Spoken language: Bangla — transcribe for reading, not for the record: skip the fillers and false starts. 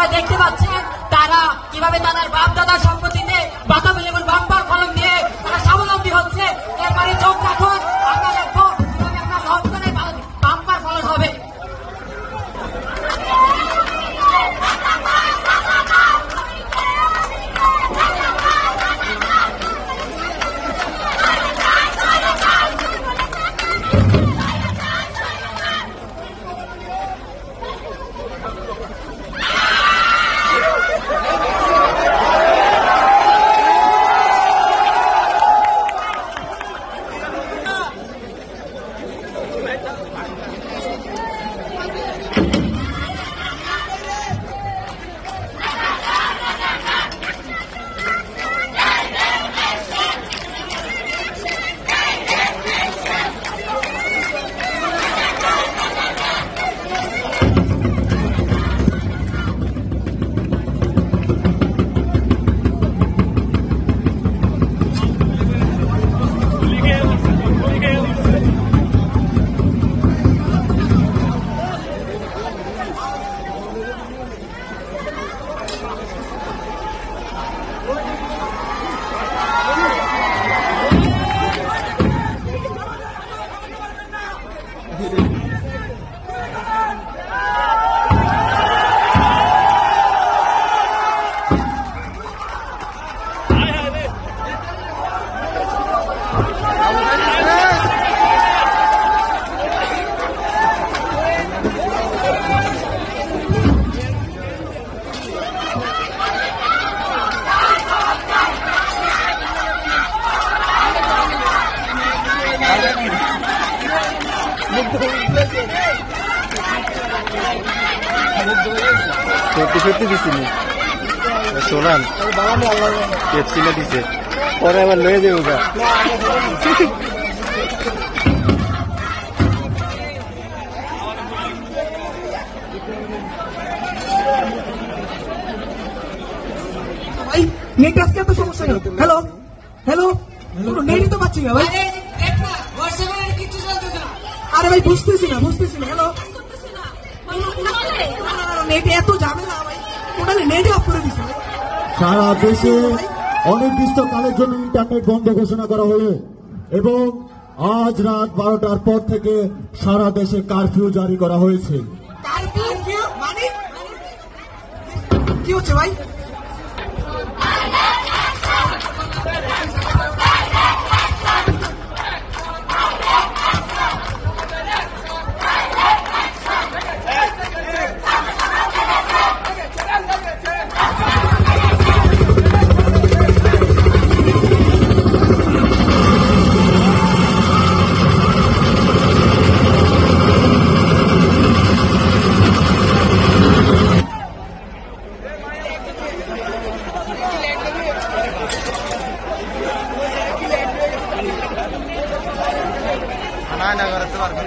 আপনারা দেখতে পাচ্ছেন তারা কিভাবে তাদের বাপ দাদার সম্পত্তিতে বাতাবি লেবুর বাম্পার ফলন দিয়ে তারা স্বাবলম্বী হচ্ছে। এরপরে চোখ রাখুন, আমরা দেখবো কিভাবে আপনার লঞ্চনে বাম্পার ফলন হবে। সত্যি দিছিনি সোনান পেপসিনা দিছে পরে আবার লয়ে যাবো গা। নেট আজকে এত সমস্যা নেই। হ্যালো হ্যালো, নেটই তো পাচ্ছি না ভাই। আরে ভাই বুঝতেছি না। হ্যালো, নেটে এত ঝামেলা ভাই, টোটালি নেটে অফ করে দিচ্ছে। সারা দেশে অনির্দিষ্টকালের জন্য ইন্টারনেট বন্ধ ঘোষণা করা হলো এবং আজ রাত 12টার পর থেকে সারা দেশে কারফিউ জারি করা হয়েছে। কারফিউ মানে কি হচ্ছে ভাই? না করতে পারবেন।